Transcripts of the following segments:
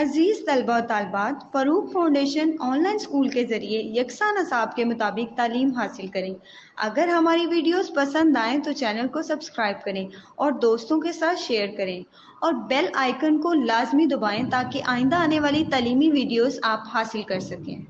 अजीज तलबा और तालबात, Farooq foundation online school के ज़रिए यकसा नसाब के मुताबिक तालीम हासिल करें। अगर हमारी वीडियोस पसंद आएँ तो चैनल को सब्सक्राइब करें और दोस्तों के साथ शेयर करें और बेल आइकन को लाजमी दबाएं ताकि आइंदा आने वाली तालीमी वीडियोस आप हासिल कर सकें।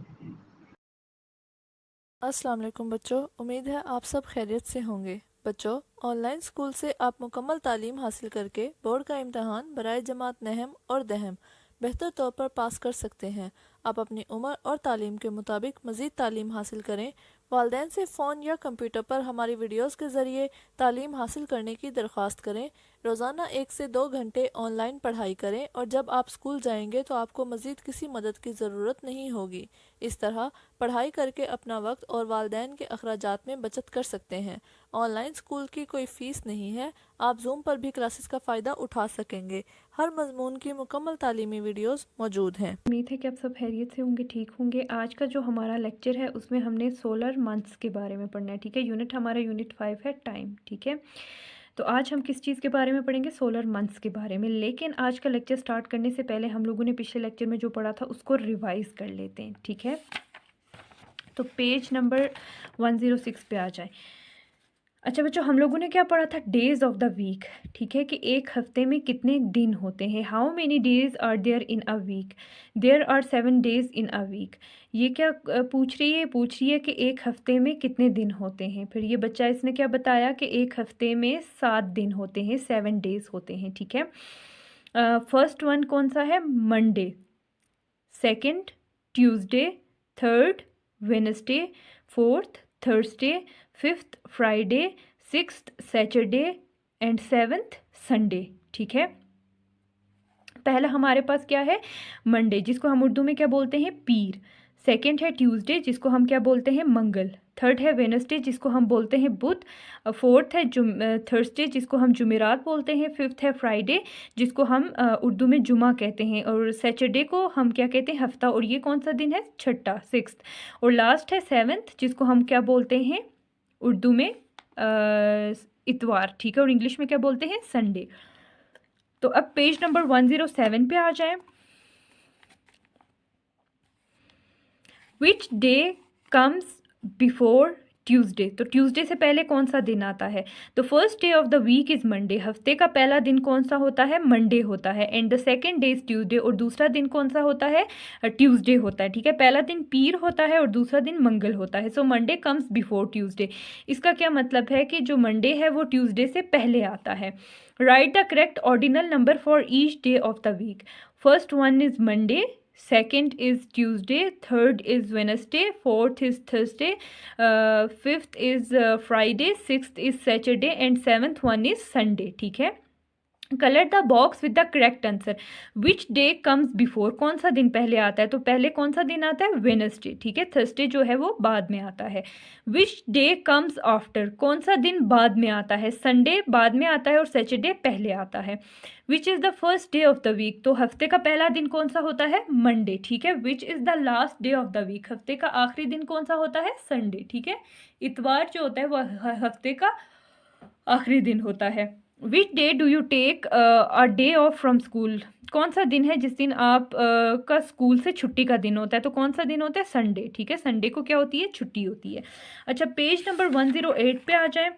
अस्सलाम वालेकुम बच्चों, उम्मीद है आप सब खैरियत से होंगे। बच्चों, ऑनलाइन स्कूल से आप मुकम्मल तालीम हासिल करके बोर्ड का इम्तहान बराए जमात नहम और दहम बेहतर तौर पर पास कर सकते हैं। आप अपनी उम्र और तालीम के मुताबिक मज़ीद तालीम हासिल करें। वालिदैन से फ़ोन या कंप्यूटर पर हमारी वीडियोस के ज़रिए तालीम हासिल करने की दरख्वास्त करें। रोज़ाना 1 से 2 घंटे ऑनलाइन पढ़ाई करें और जब आप स्कूल जाएंगे तो आपको मज़ीद किसी मदद की ज़रूरत नहीं होगी। इस तरह पढ़ाई करके अपना वक्त और वालिदैन के अखराजात में बचत कर सकते हैं। ऑनलाइन स्कूल की कोई फ़ीस नहीं है। आप जूम पर भी क्लासेस का फ़ायदा उठा सकेंगे। हर मजमून की मुकम्मल तालीमी वीडियोस मौजूद हैं। उम्मीद है कि आप सब खैरियत से होंगे, ठीक होंगे। आज का जो हमारा लेक्चर है उसमें हमने सोलर मंथ्स के बारे में पढ़ना है, ठीक है। यूनिट हमारा यूनिट 5 है, टाइम, ठीक है। तो आज हम किस चीज़ के बारे में पढ़ेंगे? सोलर मंथ्स के बारे में। लेकिन आज का लेक्चर स्टार्ट करने से पहले हम लोगों ने पिछले लेक्चर में जो पढ़ा था उसको रिवाइज़ कर लेते हैं, ठीक है। तो पेज नंबर 106 पे आ जाए। अच्छा बच्चों, हम लोगों ने क्या पढ़ा था? डेज ऑफ द वीक, ठीक है, कि एक हफ्ते में कितने दिन होते हैं। How many days are there in a week? There are 7 days in a week. ये क्या पूछ रही है? पूछ रही है कि एक हफ्ते में कितने दिन होते हैं। फिर ये बच्चा इसने क्या बताया कि एक हफ्ते में 7 दिन होते हैं, 7 डेज होते हैं, ठीक है। फर्स्ट वन कौन सा है? Monday, second Tuesday, third Wednesday, fourth Thursday, fifth Friday, sixth Saturday and seventh Sunday, ठीक है। पहला हमारे पास क्या है? मंडे, जिसको हम उर्दू में क्या बोलते हैं? पीर। सेकंड है ट्यूसडे, जिसको हम क्या बोलते हैं? मंगल। थर्ड है वेडनेसडे, जिसको हम बोलते हैं बुध। फोर्थ है थर्सडे, जिसको हम जुमेरात बोलते हैं। फिफ्थ है फ्राइडे, जिसको हम उर्दू में जुमा कहते हैं। और सैटरडे को हम क्या कहते हैं? हफ्ता। और ये कौन सा दिन है? छठा, सिक्स्थ। और लास्ट है सेवन्थ, जिसको हम क्या बोलते हैं उर्दू में? इतवार, ठीक है। और इंग्लिश में क्या बोलते हैं? संडे। तो अब पेज नंबर 107 पे आ जाए। Which day comes before Tuesday? तो ट्यूसडे से पहले कौन सा दिन आता है? तो first day of the week is Monday. हफ्ते का पहला दिन कौन सा होता है? मंडे होता है। And the second day is Tuesday. और दूसरा दिन कौन सा होता है? ट्यूसडे होता है, ठीक है। पहला दिन पीर होता है और दूसरा दिन मंगल होता है। So Monday comes before Tuesday. इसका क्या मतलब है? कि जो मंडे है वो ट्यूसडे से पहले आता है। Write the correct ordinal number for each day of the week. First one is Monday, second is Tuesday, third is Wednesday, fourth is Thursday, fifth is Friday, sixth is Saturday and seventh one is Sunday, ठीक है। Colour the box with the correct answer. Which day comes before? कौन सा दिन पहले आता है? तो पहले कौन सा दिन आता है? वेडनेसडे, ठीक है। थर्सडे जो है वो बाद में आता है। Which day comes after? कौन सा दिन बाद में आता है? संडे बाद में आता है और सैटरडे पहले आता है। Which is the first day of the week? तो हफ्ते का पहला दिन कौन सा होता है? मंडे, ठीक है। Which is the last day of the week? हफ्ते का आखिरी दिन कौन सा होता है? संडे, ठीक है। इतवार जो होता है वह हफ्ते का आखिरी दिन होता है। Which day do you take a day off from school? कौन सा दिन है जिस दिन आप का स्कूल से छुट्टी का दिन होता है? तो कौन सा दिन होता है? संडे, ठीक है। संडे को क्या होती है? छुट्टी होती है। अच्छा, पेज नंबर 108 पे आ जाए।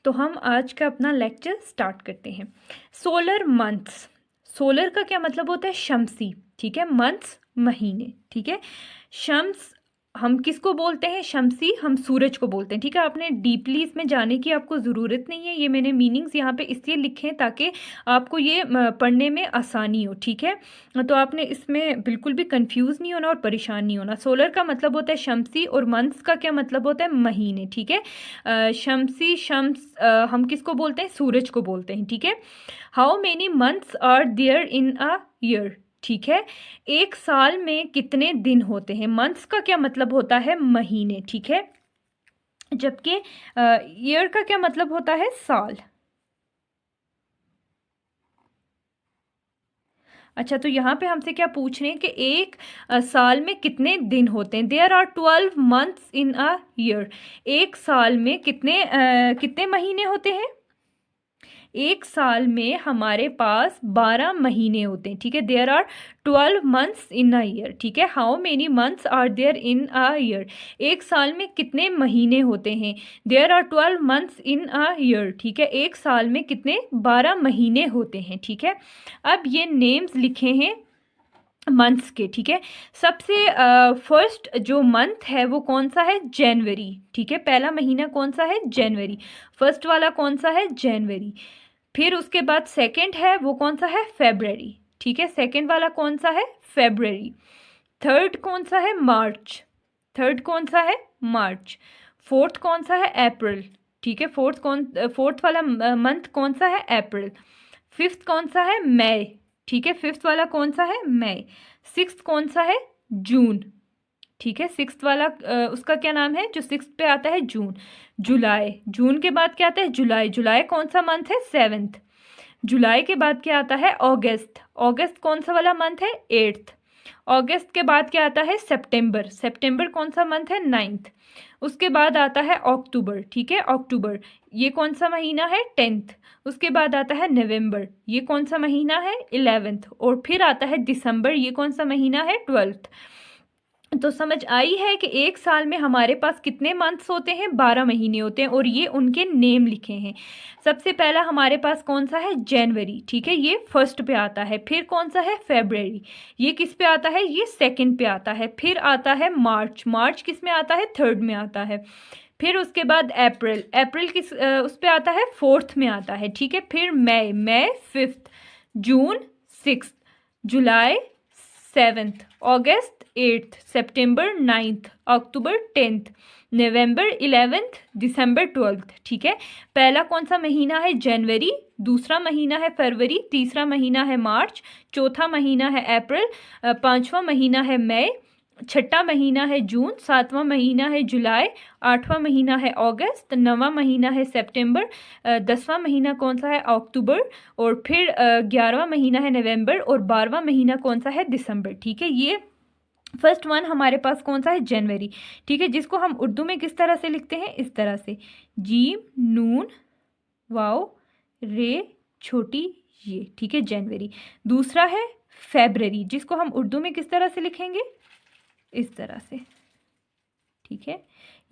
तो हम आज का अपना लेक्चर स्टार्ट करते हैं। Solar months. सोलर का क्या मतलब होता है? शमसी, ठीक है। मंथ्स महीने, ठीक है। शम्स हम किसको बोलते हैं? शमसी हम सूरज को बोलते हैं, ठीक है। आपने डीपली इसमें जाने की आपको ज़रूरत नहीं है। ये मैंने मीनिंग्स यहाँ पे इसलिए लिखे हैं ताकि आपको ये पढ़ने में आसानी हो, ठीक है। तो आपने इसमें बिल्कुल भी कंफ्यूज नहीं होना और परेशान नहीं होना। सोलर का मतलब होता है शमसी और मंथ्स का क्या मतलब होता है? महीने, ठीक है। शमसी शम्स हम किसको बोलते हैं? सूरज को बोलते हैं, ठीक है। How many months are there in a year? ठीक है। एक साल में कितने दिन होते हैं? मंथ्स का क्या मतलब होता है? महीने, ठीक है। जबकि ईयर का क्या मतलब होता है? साल। अच्छा, तो यहाँ पे हमसे क्या पूछ रहे हैं कि एक साल में कितने दिन होते हैं? There are 12 months in a year. एक साल में कितने कितने महीने होते हैं? एक साल में हमारे पास 12 महीने होते हैं, ठीक है। There are 12 months in a year, ठीक है। How many months are there in a year, एक साल में कितने महीने होते हैं। There are 12 months in a year, ठीक है। एक साल में कितने 12 महीने होते हैं, ठीक है। अब ये नेम्स लिखे हैं मंथ्स के, ठीक है। सबसे फर्स्ट जो मंथ है वो कौन सा है, जनवरी, ठीक है। पहला महीना कौन सा है, जनवरी। फर्स्ट वाला कौन सा है, जनवरी। फिर उसके बाद सेकंड है वो कौन सा है, फेब्रवरी, ठीक है। सेकंड वाला कौन सा है, फेब्रवरी। थर्ड कौन सा है, मार्च, थर्ड कौन सा है, मार्च। फोर्थ कौन सा है, अप्रैल, ठीक है। फोर्थ वाला मंथ कौन सा है, अप्रैल। फिफ्थ कौन सा है, मई, ठीक है। फिफ्थ वाला कौन सा है, मई। सिक्स्थ कौन सा है, जून, ठीक है। सिक्स्थ वाला उसका क्या नाम है जो सिक्स्थ पे आता है, जून। जुलाई, जून के बाद क्या आता है, जुलाई। जुलाई कौन सा मंथ है, सेवेंथ। जुलाई के बाद क्या आता है, अगस्त। अगस्त कौन सा वाला मंथ है, एट्थ। अगस्त के बाद क्या आता है, सितंबर। सितंबर कौन सा मंथ है, नाइन्थ। उसके बाद आता है अक्टूबर, ठीक है। अक्टूबर ये कौन सा महीना है, टेंथ। उसके बाद आता है नवंबर, ये कौन सा महीना है, 11th। और फिर आता है दिसंबर, ये कौन सा महीना है, 12th। तो समझ आई है कि एक साल में हमारे पास कितने मंथ्स होते हैं, 12 महीने होते हैं, और ये उनके नेम लिखे हैं। सबसे पहला हमारे पास कौन सा है, जनवरी, ठीक है, ये फर्स्ट पे आता है। फिर कौन सा है, फेब्रवरी, ये किस पे आता है, ये सेकंड पे आता है। फिर आता है मार्च, मार्च किस में आता है, थर्ड में आता है। फिर उसके बाद अप्रैल, अप्रैल किस उस पे आता है, फोर्थ में आता है, ठीक है। फिर मई, मई फिफ्थ। जून सिक्स्थ। जुलाई सेवेंथ। अगस्त एट्थ। सितंबर नाइन्थ। October tenth. नवंबर 11th। दिसंबर 12th, ठीक है। पहला कौन सा महीना है, जनवरी। दूसरा महीना है फरवरी। तीसरा महीना है मार्च। चौथा महीना है अप्रैल। पांचवा महीना है मई। छठा महीना है जून। सातवां महीना है जुलाई। आठवां महीना है अगस्त। नवां महीना है सितंबर। 10वां महीना कौन सा है, अक्टूबर। और फिर 11वां महीना है नवंबर। और 12वां महीना कौन सा है, दिसंबर, ठीक है। ये फर्स्ट वन हमारे पास कौन सा है, जनवरी, ठीक है। जिसको हम उर्दू में किस तरह से लिखते हैं, इस तरह से, जीम नून वाओ रे छोटी ये, ठीक है, जनवरी। दूसरा है फेब्रवरी, जिसको हम उर्दू में किस तरह से लिखेंगे, इस तरह से, ठीक है।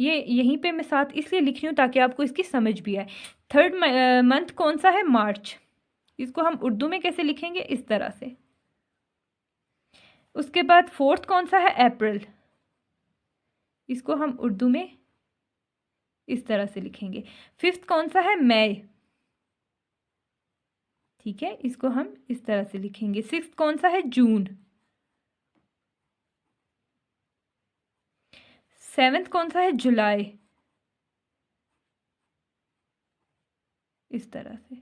ये यहीं पे मैं साथ इसलिए लिख रही हूँ ताकि आपको इसकी समझ भी आए। थर्ड मंथ कौन सा है, मार्च, इसको हम उर्दू में कैसे लिखेंगे, इस तरह से। उसके बाद फोर्थ कौन सा है, अप्रैल, इसको हम उर्दू में इस तरह से लिखेंगे। फिफ्थ कौन सा है, मई, ठीक है, इसको हम इस तरह से लिखेंगे। सिक्स्थ कौन सा है, जून। सेवेंथ कौन सा है, जुलाई, इस तरह से,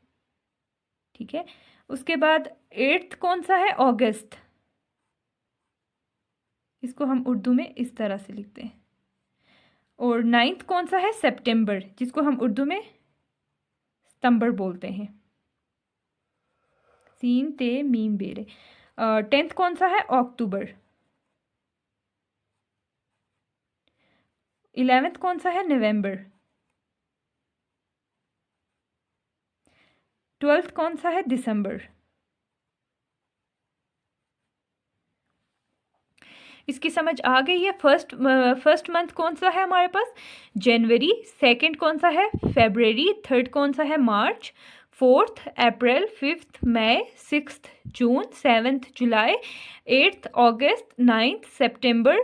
ठीक है। उसके बाद एट्थ कौन सा है, अगस्त, इसको हम उर्दू में इस तरह से लिखते हैं। और नाइन्थ कौन सा है, सितंबर, जिसको हम उर्दू में सितंबर बोलते हैं, सीन ते मीम बेरे। 10th कौन सा है, अक्टूबर। 11th कौन सा है, नवंबर। 12th कौन सा है, दिसंबर। इसकी समझ आ गई है। फर्स्ट मंथ कौन सा है हमारे पास, जनवरी। सेकंड कौन सा है, फेब्रवरी। थर्ड कौन सा है, मार्च। Fourth April. फिफ्थ मई। Sixth June. सेवेंथ जुलाई। एट्थ अगस्त। नाइन्थ सितंबर।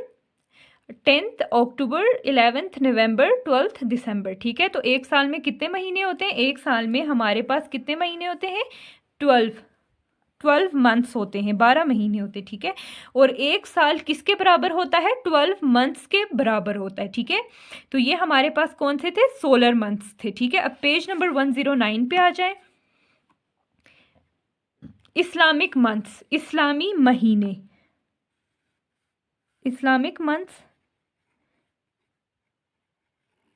10th अक्टूबर। 11th नवंबर। 12th दिसंबर, ठीक है। तो एक साल में कितने महीने होते हैं, एक साल में हमारे पास कितने महीने होते हैं, 12 मंथ्स होते हैं, 12 महीने होते हैं, ठीक है। और एक साल किसके बराबर होता है, 12 मंथ्स के बराबर होता है, ठीक है। तो ये हमारे पास कौन से थे, सोलर मंथ्स थे, ठीक है। अब पेज नंबर 109 पे आ जाए। इस्लामिक मंथ्स, इस्लामी महीने, इस्लामिक मंथ्स,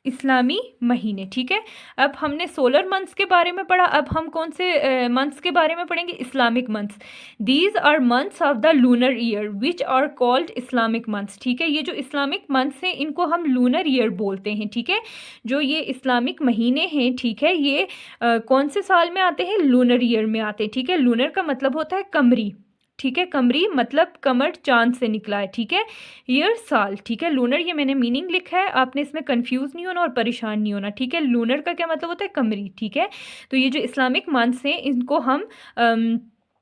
इस्लामी महीने। ठीक है, अब हमने सोलर मंथ्स के बारे में पढ़ा, अब हम कौन से मंथ्स के बारे में पढ़ेंगे? Islamic months. These are months of the lunar year which are called Islamic months. ठीक है, ये जो इस्लामिक मंथ्स हैं इनको हम लूनर ईयर बोलते हैं। ठीक है, जो ये इस्लामिक महीने हैं, ठीक है, ये कौन से साल में आते हैं? लूनर ईयर में आते हैं। ठीक है, लूनर का मतलब होता है कमरी। ठीक है, कमरी मतलब कमर चांद से निकला है। ठीक है, ईयर साल। ठीक है, लूनर ये मैंने मीनिंग लिखा है, आपने इसमें कंफ्यूज नहीं होना और परेशान नहीं होना। ठीक है, लूनर का क्या मतलब होता है? कमरी। ठीक है, तो ये जो इस्लामिक मंथ्स हैं इनको हम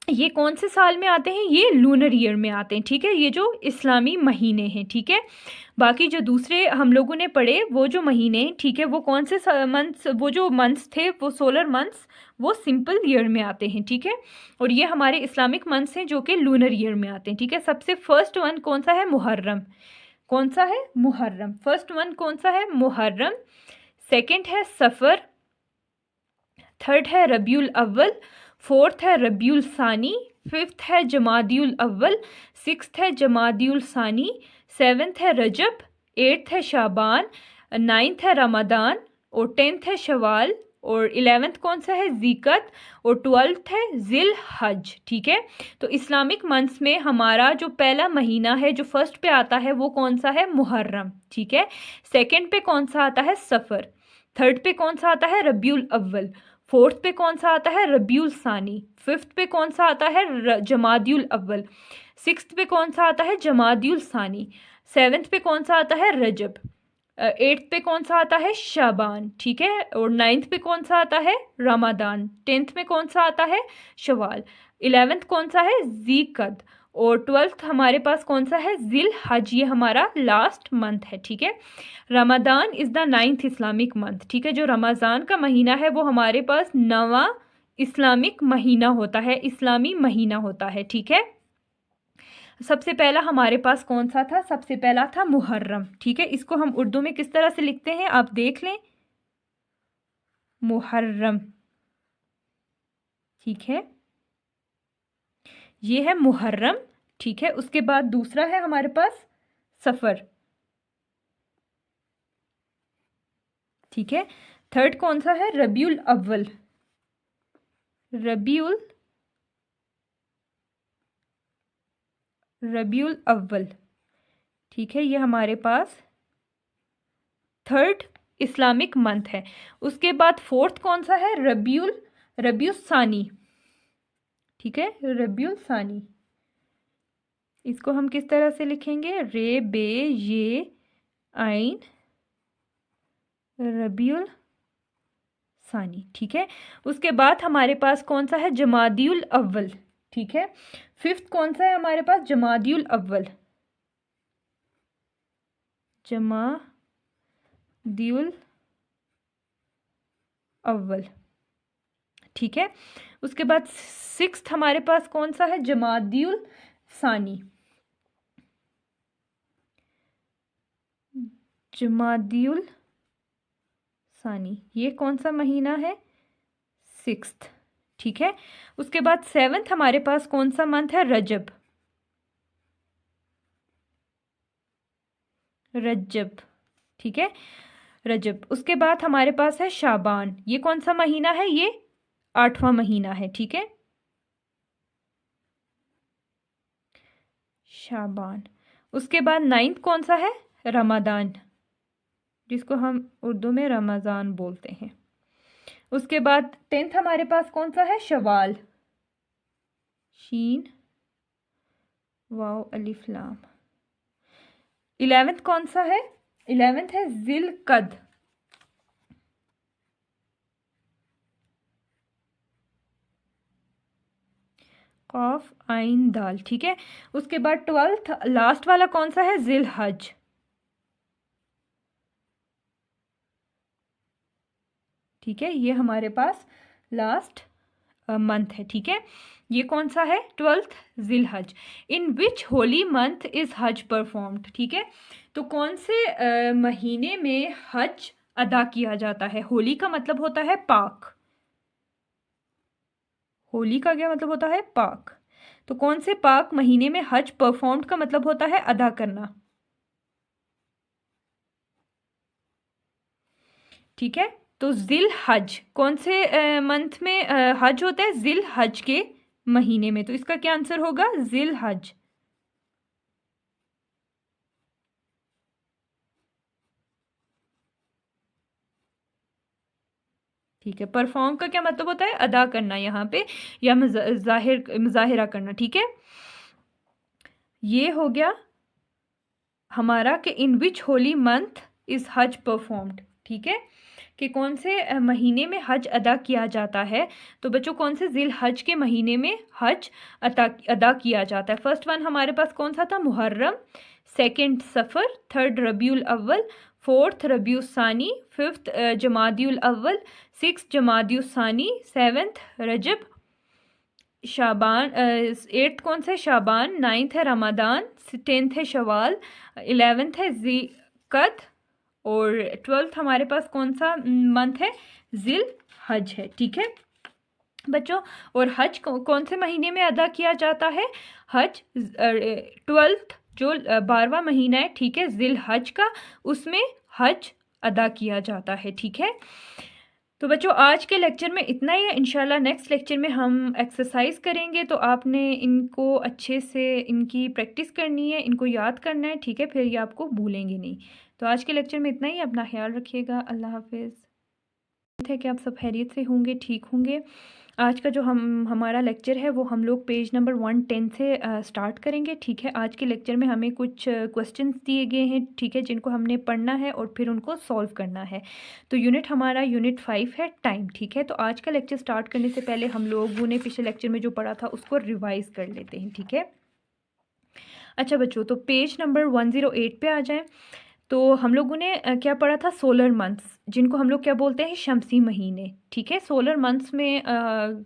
ये कौन से साल में आते हैं? ये लूनर ईयर में आते हैं। ठीक है, ये जो इस्लामी महीने हैं। ठीक है, बाकी जो दूसरे हम लोगों ने पढ़े वो जो महीने, ठीक है, वो कौन से मंथ्स, वो जो मंथ्स थे वो सोलर मंथ्स, वो सिंपल ईयर में आते हैं। ठीक है, और ये हमारे इस्लामिक मंथ्स हैं जो कि लूनर ईयर में आते हैं। ठीक है, सबसे फर्स्ट वन कौन सा है? मुहर्रम। कौन सा है? मुहर्रम। फर्स्ट वन कौन सा है? मुहर्रम। सेकंड है सफ़र। थर्ड है रबीउल अव्वल। फोर्थ है रबीउल सानी। फिफ्थ है जमादियुल अव्वल। सिक्स्थ है जमादियुल सानी। सेवन्थ है रजब। एट्थ है शाबान। नाइन्थ है रमदान। और टेंथ है शवाल। और 11th कौन सा है? ज़ीकत। और 12th है ज़िल हज। ठीक है, तो इस्लामिक मंथ्स में हमारा जो पहला महीना है जो फर्स्ट पे आता है वो कौन सा है? मुहर्रम। ठीक है, सेकंड पे कौन सा आता है? सफ़र। थर्ड पे कौन सा आता है? रबीउल अव्वल। फोर्थ पे कौन सा आता है? रबीउल सानी। फिफ्थ पे कौन सा आता है? जमादियुल अव्वल। सिक्स्थ पे कौन सा आता है? जमादियुल सानी। सेवन्थ पे कौन सा आता है? रजब। एट्थ पे कौन सा आता है? शाबान। ठीक है, और नाइन्थ पे कौन सा आता है? रमादान। टेंथ में कौन सा आता है? शवाल। 11th कौन सा है? ज़ीकद। और 12th हमारे पास कौन सा है? ज़िल हज। ये हमारा लास्ट मंथ है। ठीक है, Ramadan is the 9th Islamic month. ठीक है, जो रमज़ान का महीना है वो हमारे पास 9वां इस्लामिक महीना होता है, इस्लामी महीना होता है। ठीक है, सबसे पहला हमारे पास कौन सा था? सबसे पहला था मुहर्रम। ठीक है, इसको हम उर्दू में किस तरह से लिखते हैं आप देख लें, मुहर्रम। ठीक है, ये है मुहर्रम। ठीक है, उसके बाद दूसरा है हमारे पास सफ़र। ठीक है, थर्ड कौन सा है? रबीउल अव्वल। रबीउल अव्वल। ठीक है, ये हमारे पास थर्ड इस्लामिक मंथ है। उसके बाद फोर्थ कौन सा है? रबीउल सानी। ठीक है, रबीउल सानी, इसको हम किस तरह से लिखेंगे? रे बे ये आइन रबीउल सानी। ठीक है, उसके बाद हमारे पास कौन सा है? जमादियुल अव्वल। ठीक है, फिफ्थ कौन सा है हमारे पास? जमादियुल अव्वल। जमादियुल अव्वल। ठीक है, उसके बाद सिक्स्थ हमारे पास कौन सा है? जमादियुल सानी। जमादियुल सानी, ये कौन सा महीना है? सिक्स्थ। ठीक है, उसके बाद सेवन्थ हमारे पास कौन सा मंथ है? रजब। रजब। ठीक है, रजब। उसके बाद हमारे पास है शाबान। ये कौन सा महीना है? ये 8वां महीना है। ठीक है, शाबान। उसके बाद 9th कौन सा है? रमदान, जिसको हम उर्दू में रमज़ान बोलते हैं। उसके बाद 10th हमारे पास कौन सा है? शवाल। शीन वाव अलिफ लाम। 11th कौन सा है? 11th है ज़िल कद। कॉफ आइन दाल। ठीक है, उसके बाद 12th लास्ट वाला कौन सा है? ज़िल हज। ठीक है, ये हमारे पास लास्ट मंथ है। ठीक है, ये कौन सा है? 12th ज़िल हज। इन विच होली मंथ इज़ हज परफॉर्म्ड। ठीक है, तो कौन से महीने में हज अदा किया जाता है? होली का मतलब होता है पाक। होली का क्या मतलब होता है? पाक। तो कौन से पाक महीने में हज परफॉर्म्ड का मतलब होता है अदा करना? ठीक है। तो जिल हज कौन से मंथ में हज होता है? जिल हज के महीने में। तो इसका क्या आंसर होगा? जिल हज। ठीक है। परफॉर्म का क्या मतलब होता है? अदा करना यहाँ पे, या मुजाहिरा करना। ठीक है, ये हो गया हमारा कि इन विच होली मंथ इज हज परफॉर्म्ड। ठीक है, कि कौन से महीने में हज अदा किया जाता है। तो बच्चों कौन से जिल हज के महीने में हज अदा किया जाता है? फर्स्ट वन हमारे पास कौन सा था? मुहर्रम। सेकंड सफ़र। थर्ड रबीउल अव्वल। फोर्थ रबीउल सानी। फिफ्थ जमादियुल अव्वल। सिक्स जमादियुल सानी। सेवन्थ रजब। शाबान। एट्थ कौन सा है? शाबान। नाइन्थ है रमादान। टेंथ है शवाल। 11th है ज़िलक़द। और 12th हमारे पास कौन सा मंथ है? जिल हज है। ठीक है बच्चों, और हज कौन से महीने में अदा किया जाता है? हज 12th जो 12वां महीना है, ठीक है, जिल हज का, उसमें हज अदा किया जाता है। ठीक है, तो बच्चों आज के लेक्चर में इतना ही है। इंशाल्लाह नेक्स्ट लेक्चर में हम एक्सरसाइज करेंगे, तो आपने इनको अच्छे से इनकी प्रैक्टिस करनी है, इनको याद करना है। ठीक है, फिर ये आपको भूलेंगे नहीं। तो आज के लेक्चर में इतना ही। अपना ख्याल रखिएगा। अल्लाह हाफिज़। है कि आप सब खैरियत से होंगे, ठीक होंगे। आज का जो हमारा लेक्चर है वो हम लोग पेज नंबर 110 से स्टार्ट करेंगे। ठीक है, आज के लेक्चर में हमें कुछ क्वेश्चंस दिए गए हैं, ठीक है, जिनको हमने पढ़ना है और फिर उनको सॉल्व करना है। तो यूनिट हमारा यूनिट 5 है, टाइम। ठीक है, तो आज का लेक्चर स्टार्ट करने से पहले हम लोगों ने पिछले लेक्चर में जो पढ़ा था उसको रिवाइज़ कर लेते हैं। ठीक है, अच्छा बच्चों, तो पेज नंबर 108 पे आ जाएँ। तो हम लोगों ने क्या पढ़ा था? सोलर मंथ्स, जिनको हम लोग क्या बोलते हैं? शमसी महीने। ठीक है, सोलर मंथ्स में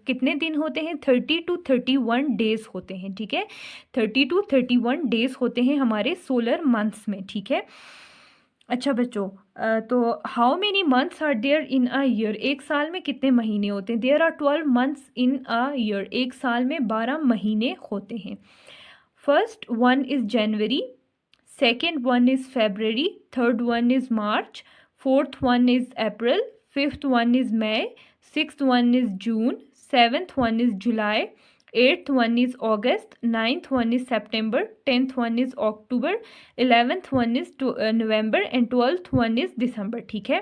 कितने दिन होते हैं? 30 to 31 डेज होते हैं। ठीक है, 30 to 31 डेज होते हैं हमारे सोलर मंथ्स में। ठीक है, अच्छा बच्चों, तो how many months are there in a year? एक साल में कितने महीने होते हैं? There are 12 months in a year. एक साल में 12 महीने होते हैं। First one is January, second one is February, third one is March, fourth one is April, fifth one is May, sixth one is June, seventh one is July, eighth one is August, ninth one is September, 10th one is October, 11th one is November and 12th one is December। ठीक है,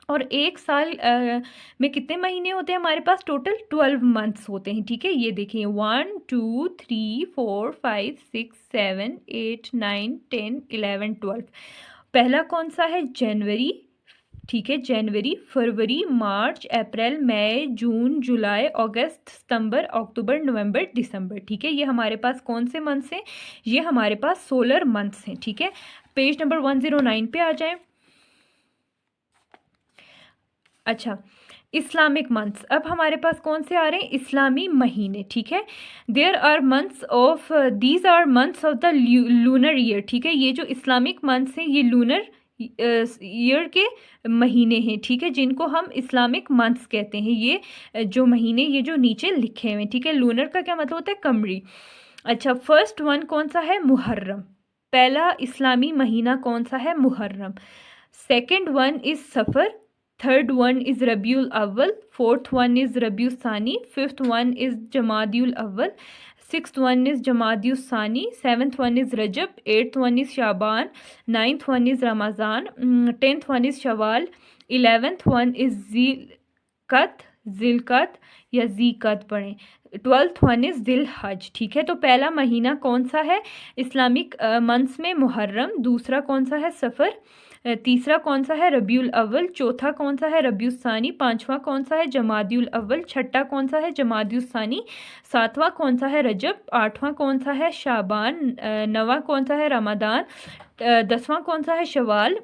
और एक साल में कितने महीने होते हैं हमारे पास? टोटल 12 मंथ्स होते हैं। ठीक है, ये देखिए 1 2 3 4 5 6 7 8 9 10 11 12। पहला कौन सा है? जनवरी। ठीक है, जनवरी, फरवरी, मार्च, अप्रैल, मई, जून, जुलाई, अगस्त, सितंबर, अक्टूबर, नवंबर, दिसंबर। ठीक है, ये हमारे पास कौन से मंथ्स हैं? ये हमारे पास सोलर मंथ्स हैं। ठीक है, पेज नंबर 109 पे आ जाएं। अच्छा, इस्लामिक मंथ्स, अब हमारे पास कौन से आ रहे हैं? इस्लामी महीने। ठीक है, there are months of these are months of the lunar year. ठीक है, ये जो इस्लामिक मंथ्स हैं ये लूनर ईयर के महीने हैं। ठीक है, जिनको हम इस्लामिक मंथ्स कहते हैं। ये जो महीने ये जो नीचे लिखे हुए हैं। ठीक है, लूनर का क्या मतलब होता है? कमरी। अच्छा, फर्स्ट वन कौन सा है? मुहर्रम। पहला इस्लामी महीना कौन सा है? मुहर्रम। सेकेंड वन इज़ सफ़र। थर्ड वन इज़ रबीउल अव्वल। फोर्थ वन इज़ रबीउल सानी। फिफ्थ वन इज़ जमादियुल अव्वल। सिक्स्थ वन इज़ जमादियुल सानी। सेवन्थ वन इज़ रजब। एट्थ वन इज़ शाबान। नाइन्थ वन इज़ रमज़ान। 10th वन इज़ शवाल। 11th वन इज़ ज़िलक़द या ज़ीक़द पढ़ें। 12th वन इज़ दिल हज। ठीक है, तो पहला महीना कौन सा है इस्लामिक मंथ्स में? मुहर्रम। दूसरा कौन सा है? सफ़र। तीसरा कौन सा है? रबीउल अव्वल। चौथा कौन सा है? रबीउल सानी। पांचवा कौन सा है? जमादियुल अव्वल। छठा कौन सा है? जमादियुल सानी। सातवां कौन सा है? रजब। आठवां कौन सा है? शाबान। नवा कौन सा है? रमदान। 10वां कौन सा है? शवाल।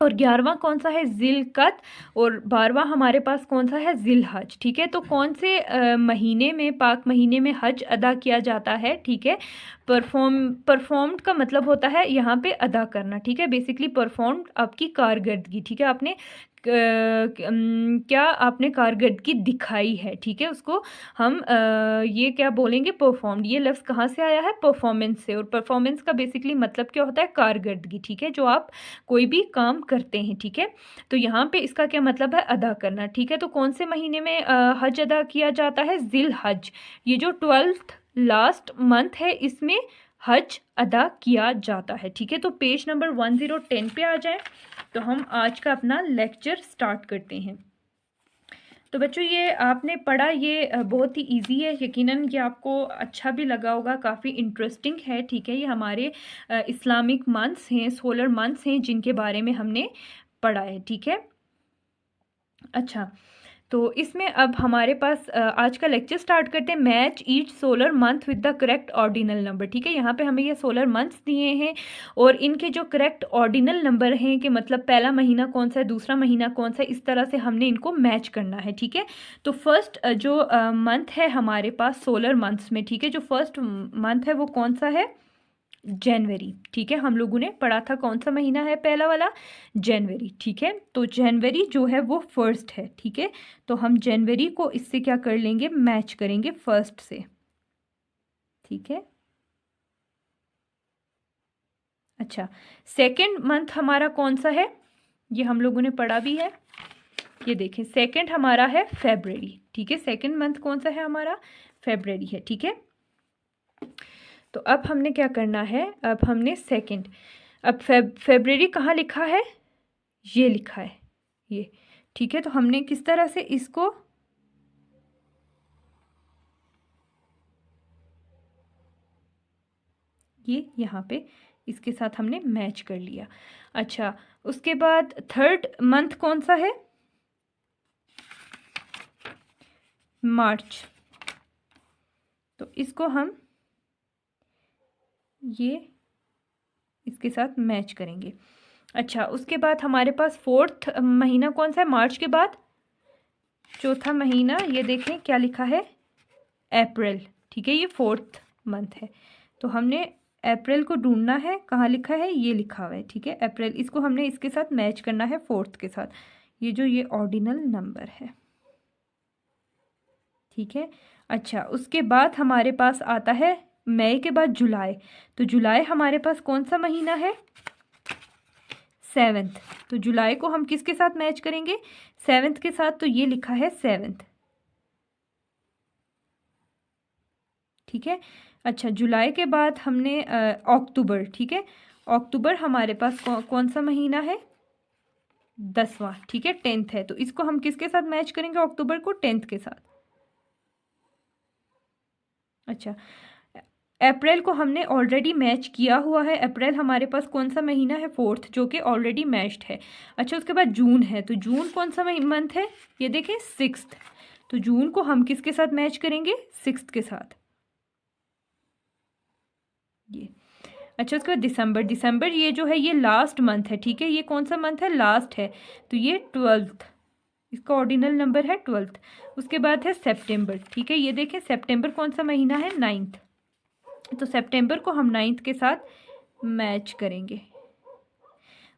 और 11वां कौन सा है? ज़िलक़द। और 12वां हमारे पास कौन सा है? ज़िल हज। ठीक है, तो कौन से महीने में, पाक महीने में हज अदा किया जाता है? ठीक है, परफॉर्म्ड का मतलब होता है यहाँ पे अदा करना। ठीक है, बेसिकली परफॉर्म्ड आपकी कारकर्दगी। ठीक है, आपने क्या आपने कारकर्दगी दिखाई है, ठीक है। उसको हम ये क्या बोलेंगे, परफॉर्म्ड। ये लफ्ज़ कहाँ से आया है, परफॉर्मेंस से। और परफॉर्मेंस का बेसिकली मतलब क्या होता है, कारकर्दगी, ठीक है, जो आप कोई भी काम करते हैं, ठीक है। तो यहाँ पे इसका क्या मतलब है, अदा करना, ठीक है। तो कौन से महीने में हज अदा किया जाता है, जिल हज। ये जो 12th लास्ट मंथ है इसमें हज अदा किया जाता है, ठीक है। तो पेज नंबर 1010 पे आ जाए तो हम आज का अपना लेक्चर स्टार्ट करते हैं। तो बच्चों ये आपने पढ़ा, ये बहुत ही इजी है, यकीनन ये आपको अच्छा भी लगा होगा, काफ़ी इंटरेस्टिंग है, ठीक है। ये हमारे इस्लामिक मंथ्स हैं, सोलर मंथ्स हैं, जिनके बारे में हमने पढ़ा है, ठीक है। अच्छा, तो इसमें अब हमारे पास आज का लेक्चर स्टार्ट करते हैं। Match each solar month with the correct ordinal number, ठीक है। यहाँ पे हमें ये सोलर मंथ्स दिए हैं और इनके जो करेक्ट ऑर्डिनल नंबर हैं, कि मतलब पहला महीना कौन सा है, दूसरा महीना कौन सा है, इस तरह से हमने इनको मैच करना है, ठीक है। तो फर्स्ट जो मंथ है हमारे पास सोलर मंथ्स में, ठीक है, जो फर्स्ट मंथ है वो कौन सा है, जनवरी, ठीक है। हम लोगों ने पढ़ा था कौन सा महीना है पहला वाला, जनवरी, ठीक है। तो जनवरी जो है वो फर्स्ट है, ठीक है। तो हम जनवरी को इससे क्या कर लेंगे, मैच करेंगे फर्स्ट से, ठीक है। अच्छा, सेकंड मंथ हमारा कौन सा है, ये हम लोगों ने पढ़ा भी है, ये देखें, सेकंड हमारा है फरवरी, ठीक है। सेकंड मंथ कौन सा है हमारा, फरवरी है, ठीक है। तो अब हमने क्या करना है, अब हमने सेकंड, अब फरवरी कहाँ लिखा है, ये लिखा है ये, ठीक है। तो हमने किस तरह से इसको, ये यहाँ पे इसके साथ हमने मैच कर लिया। अच्छा, उसके बाद थर्ड मंथ कौन सा है, मार्च, तो इसको हम ये इसके साथ मैच करेंगे। अच्छा, उसके बाद हमारे पास फोर्थ महीना कौन सा है, मार्च के बाद चौथा महीना, ये देखें क्या लिखा है, अप्रैल, ठीक है। ये फोर्थ मंथ है, तो हमने अप्रैल को ढूंढना है, कहाँ लिखा है, ये लिखा हुआ है, ठीक है, अप्रैल। इसको हमने इसके साथ मैच करना है फोर्थ के साथ, ये जो ये ऑर्डिनल नंबर है, ठीक है। अच्छा, उसके बाद हमारे पास आता है मई के बाद जुलाई, तो जुलाई हमारे पास कौन सा महीना है, 7th, तो जुलाई को हम किसके साथ मैच करेंगे, 7th के साथ, तो ये लिखा है 7th, ठीक है। अच्छा, जुलाई के बाद हमने अक्टूबर, ठीक है। अक्टूबर हमारे पास कौन सा महीना है, 10वां, ठीक है, 10th है, तो इसको हम किसके साथ मैच करेंगे, अक्टूबर को 10th के साथ। अच्छा, अप्रैल को हमने ऑलरेडी मैच किया हुआ है, अप्रैल हमारे पास कौन सा महीना है, 4th, जो कि ऑलरेडी मैच्ड है। अच्छा, उसके बाद जून है, तो जून कौन सा मंथ है, ये देखें 6th, तो जून को हम किसके साथ मैच करेंगे, 6th के साथ, ये। अच्छा, उसके बाद दिसंबर, दिसंबर ये जो है ये लास्ट मंथ है, ठीक है, ये कौन सा मंथ है, लास्ट है, तो ये 12th, इसका ऑर्डिनल नंबर है 12th। उसके बाद है सितंबर, ठीक है, ये देखें सितंबर कौन सा महीना है, 9th, तो सितंबर को हम 9th के साथ मैच करेंगे।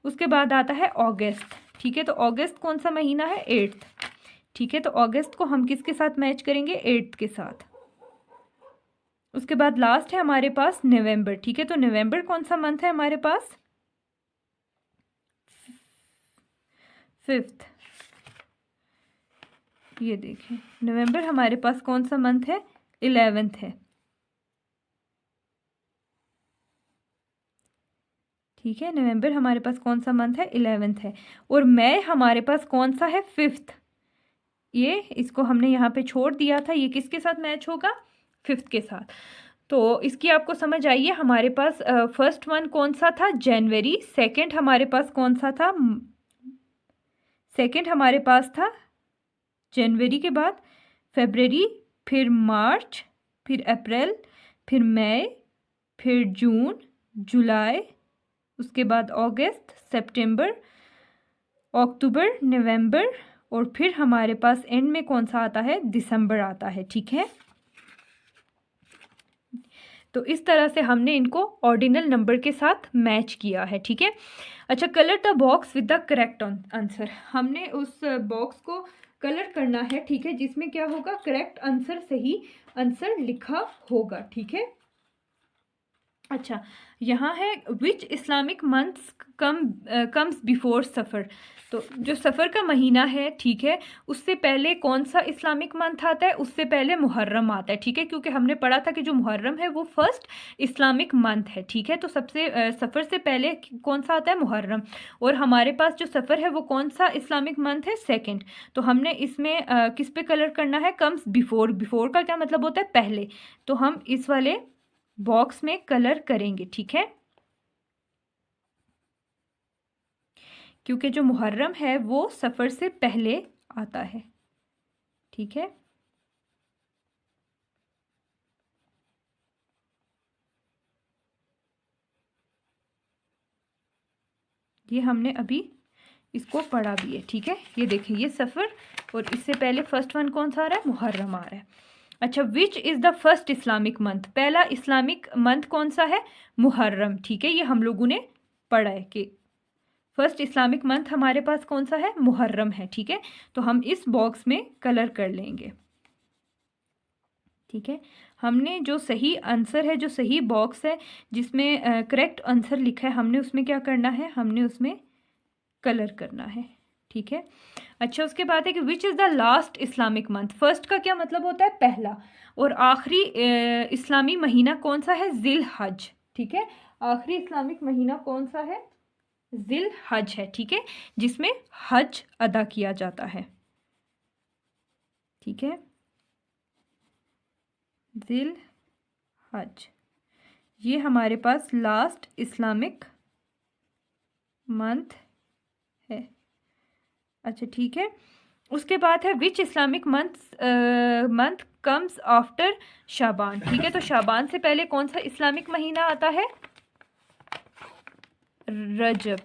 उसके बाद आता है अगस्त, ठीक है, तो अगस्त कौन सा महीना है, 8th, ठीक है, तो अगस्त को हम किसके साथ मैच करेंगे, 8th के साथ। उसके बाद लास्ट है हमारे पास नवंबर, ठीक है, तो नवंबर कौन सा मंथ है हमारे पास, 5th, ये देखें नवंबर हमारे पास कौन सा मंथ है, 11th है, ठीक है। नवंबर हमारे पास कौन सा मंथ है, 11th है। और मई हमारे पास कौन सा है, 5th, ये इसको हमने यहाँ पे छोड़ दिया था, ये किसके साथ मैच होगा, 5th के साथ। तो इसकी आपको समझ आई है, हमारे पास फर्स्ट वन कौन सा था, जनवरी, सेकंड हमारे पास कौन सा था, सेकंड हमारे पास था जनवरी के बाद फरवरी, फिर मार्च, फिर अप्रैल, फिर मई, फिर जून, जुलाई, उसके बाद अगस्त, सितंबर, अक्टूबर, नवंबर, और फिर हमारे पास एंड में कौन सा आता है, दिसंबर आता है, ठीक है। तो इस तरह से हमने इनको ऑर्डिनल नंबर के साथ मैच किया है, ठीक है। अच्छा, colour the box with the correct answer, हमने उस बॉक्स को कलर करना है, ठीक है, जिसमें क्या होगा, करेक्ट आंसर, सही आंसर लिखा होगा, ठीक है। अच्छा, यहाँ है विच इस्लामिक मंथ्स कम्स बिफोर सफ़र, तो जो सफ़र का महीना है, ठीक है, उससे पहले कौन सा इस्लामिक मंथ आता है, उससे पहले मुहर्रम आता है, ठीक है, क्योंकि हमने पढ़ा था कि जो मुहर्रम है वो फर्स्ट इस्लामिक मंथ है, ठीक है। तो सबसे सफ़र से पहले कौन सा आता है, मुहर्रम, और हमारे पास जो सफ़र है वो कौन सा इस्लामिक मंथ है, सेकंड। तो हमने इसमें किस पे कलर करना है, कम्स बिफोर, बिफोर का क्या मतलब होता है, पहले, तो हम इस वाले बॉक्स में कलर करेंगे, ठीक है, क्योंकि जो मुहर्रम है वो सफ़र से पहले आता है, ठीक है। ये हमने अभी इसको पढ़ा भी है, ठीक है। ये देखिए, ये सफ़र, और इससे पहले फर्स्ट वन कौन सा आ रहा है, मुहर्रम आ रहा है। अच्छा, विच is the first Islamic month, पहला इस्लामिक मंथ कौन सा है, मुहर्रम, ठीक है। ये हम लोगों ने पढ़ा है कि फर्स्ट इस्लामिक मंथ हमारे पास कौन सा है, मुहर्रम है, ठीक है। तो हम इस बॉक्स में कलर कर लेंगे, ठीक है। हमने जो सही आंसर है, जो सही बॉक्स है जिसमें करेक्ट आंसर लिखा है, हमने उसमें क्या करना है, हमने उसमें कलर करना है, ठीक है। अच्छा, उसके बाद है कि विच is the last Islamic month, first का क्या मतलब होता है, पहला, और आखिरी इस्लामी महीना कौन सा है, जिल हज, ठीक है। आखिरी इस्लामिक महीना कौन सा है, जिल हज है, ठीक है, जिसमें हज अदा किया जाता है, ठीक है, जिल हज, ये हमारे पास लास्ट इस्लामिक मंथ है। अच्छा, ठीक है। उसके बाद है विच इस्लामिक मंथ कम्स आफ्टर शाबान, ठीक है। तो शाबान से पहले कौन सा इस्लामिक महीना आता है, रजब,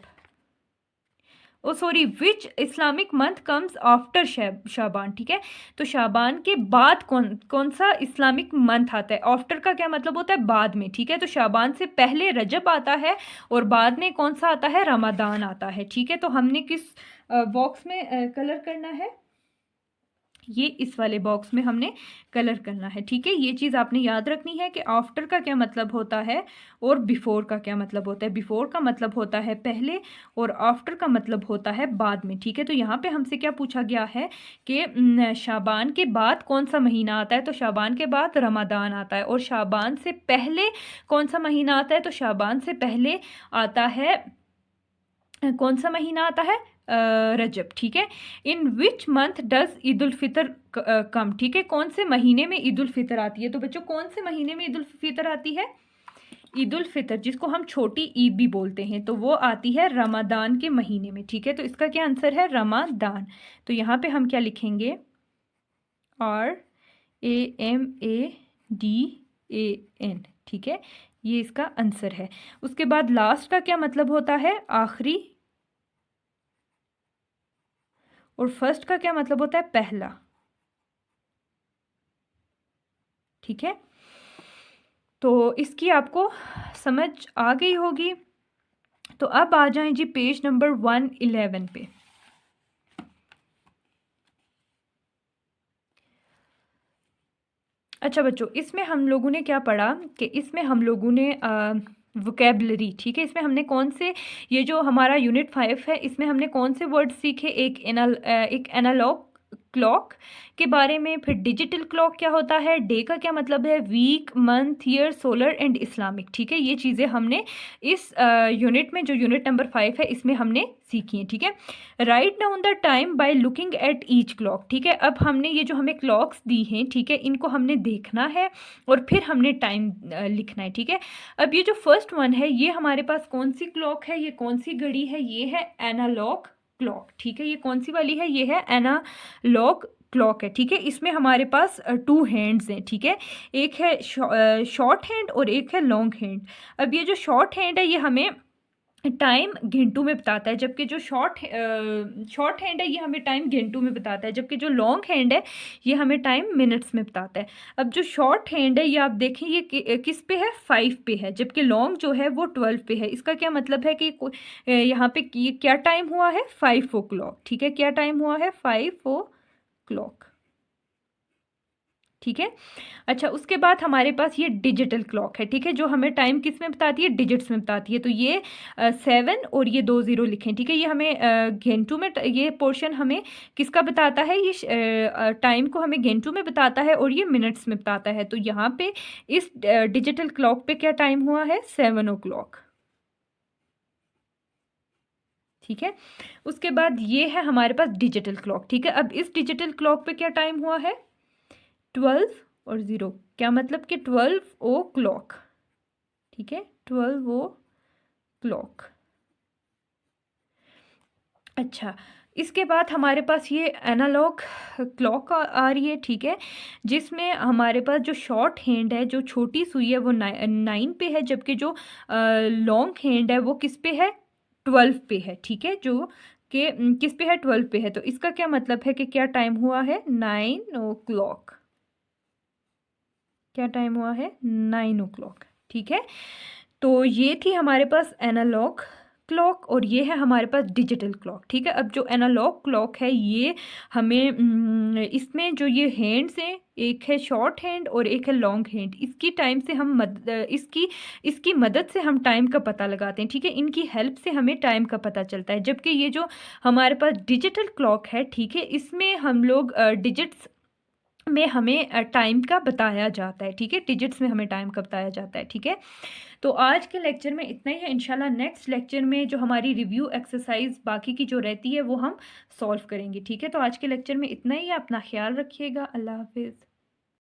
ओ सॉरी, विच इस्लामिक मंथ कम्स आफ्टर शाबान, ठीक है। तो शाबान के बाद कौन सा इस्लामिक मंथ आता है, आफ्टर का क्या मतलब होता है, बाद में, ठीक है। तो शाबान से पहले रजब आता है और बाद में कौन सा आता है, रमदान आता है, ठीक है। तो हमने किस बॉक्स में कलर करना है, ये इस वाले बॉक्स में हमने कलर करना है, ठीक है। ये चीज़ आपने याद रखनी है कि आफ्टर का क्या मतलब होता है और बिफोर का क्या मतलब होता है। बिफोर का मतलब होता है पहले और आफ्टर का मतलब होता है बाद में, ठीक है। तो यहाँ पे हमसे क्या पूछा गया है कि शाबान के बाद कौन सा महीना आता है, तो शाबान के बाद रमदान आता है, और शाबान से पहले कौन सा महीना आता है, तो शाबान से पहले आता है, कौन सा महीना आता है, रजब, ठीक है। इन which month does Eid ul Fitr कम, ठीक है, कौन से महीने में ईद उल फितर आती है। तो बच्चों, कौन से महीने में ईद उल फितर आती है, ईद उल फितर, जिसको हम छोटी ईद भी बोलते हैं, तो वो आती है रमदान के महीने में, ठीक है। तो इसका क्या आंसर है, रमदान। तो यहाँ पे हम क्या लिखेंगे, RAMADAN, ठीक है, ये इसका आंसर है। उसके बाद लास्ट का क्या मतलब होता है, आखिरी, और फर्स्ट का क्या मतलब होता है, पहला, ठीक है। तो इसकी आपको समझ आ गई होगी। तो अब आ जाएं जी पेज नंबर 111 पे। अच्छा बच्चों, इसमें हम लोगों ने क्या पढ़ा कि इसमें हम लोगों ने वोकेबलरी, ठीक है, इसमें हमने कौन से, ये जो हमारा यूनिट 5 है, इसमें हमने कौन से वर्ड सीखे, एक एनालॉग क्लॉक के बारे में, फिर डिजिटल क्लॉक क्या होता है, डे का क्या मतलब है, week, month, year, solar and Islamic, ठीक है। ये चीज़ें हमने इस यूनिट में, जो यूनिट नंबर 5 है, इसमें हमने सीखी हैं, ठीक है। Write down the time by looking at each clock, ठीक है। अब हमने ये जो हमें क्लॉक्स दी हैं, ठीक है, इनको हमने देखना है और फिर हमने टाइम लिखना है, ठीक है। अब ये जो फर्स्ट वन है, ये हमारे पास कौन सी क्लॉक है, ये कौन सी घड़ी है, ये है एनालॉग क्लॉक, ठीक है। ये कौन सी वाली है, ये है एनालॉग क्लॉक है, ठीक है। इसमें हमारे पास 2 हैंड्स हैं, ठीक है, एक है शॉर्ट हैंड और एक है लॉन्ग हैंड। अब ये जो शॉर्ट हैंड है, ये हमें टाइम घंटों में बताता है, जबकि जो शॉर्ट हैंड है ये हमें टाइम घंटों में बताता है, जबकि जो लॉन्ग हैंड है ये हमें टाइम मिनट्स में बताता है। अब जो शॉर्ट हैंड है ये आप देखें ये किस पे है, 5 पे है, जबकि लॉन्ग जो है वो 12 पे है। इसका क्या मतलब है कि यहाँ पे क्या टाइम हुआ है, 5 o'clock। ठीक है, क्या टाइम हुआ है, 5 o'clock। ठीक है। अच्छा, उसके बाद हमारे पास ये डिजिटल क्लॉक है। ठीक है, जो हमें टाइम किस में बताती है, डिजिट्स में बताती है। तो ये 7 और ये 2 0 लिखें। ठीक है, ये हमें घंटों में, ये पोर्शन हमें किसका बताता है, ये टाइम को हमें घंटों में बताता है और ये मिनट्स में बताता है। तो यहाँ पे इस डिजिटल क्लॉक पे क्या टाइम हुआ है, 7 o'clock। ठीक है, उसके बाद ये है हमारे पास डिजिटल क्लॉक। ठीक है, अब इस डिजिटल क्लॉक पे क्या टाइम हुआ है, 12 और 0। क्या मतलब कि 12 o'clock। ठीक है, 12 o'clock। अच्छा, इसके बाद हमारे पास ये एनालॉग क्लॉक आ रही है। ठीक है, जिसमें हमारे पास जो शॉर्ट हैंड है, जो छोटी सुई है वो 9 पे है, जबकि जो लॉन्ग हैंड है वो किस पे है, 12 पे है। ठीक है, जो कि किस पे है, 12 पे है। तो इसका क्या मतलब है कि क्या टाइम हुआ है, 9 o'clock। क्या टाइम हुआ है, 9 o'clock। ठीक है, तो ये थी हमारे पास एनालॉग क्लॉक और ये है हमारे पास डिजिटल क्लॉक। ठीक है, अब जो एनालॉग क्लॉक है ये हमें इसमें जो ये हैंड्स हैं, एक है शॉर्ट हैंड और एक है लॉन्ग हैंड, इसकी टाइम से हम इसकी मदद से हम टाइम का पता लगाते हैं। ठीक है, इनकी हेल्प से हमें टाइम का पता चलता है। जबकि ये जो हमारे पास डिजिटल क्लॉक है, ठीक है, इसमें हम लोग डिजिट्स में हमें टाइम का बताया जाता है। ठीक है, डिजिट्स में हमें टाइम का बताया जाता है। ठीक है, तो आज के लेक्चर में इतना ही है। इंशाल्लाह नेक्स्ट लेक्चर में जो हमारी रिव्यू एक्सरसाइज बाकी की जो रहती है वो हम सॉल्व करेंगे। ठीक है, तो आज के लेक्चर में इतना ही है। अपना ख्याल रखिएगा। अल्लाह हाफिज़।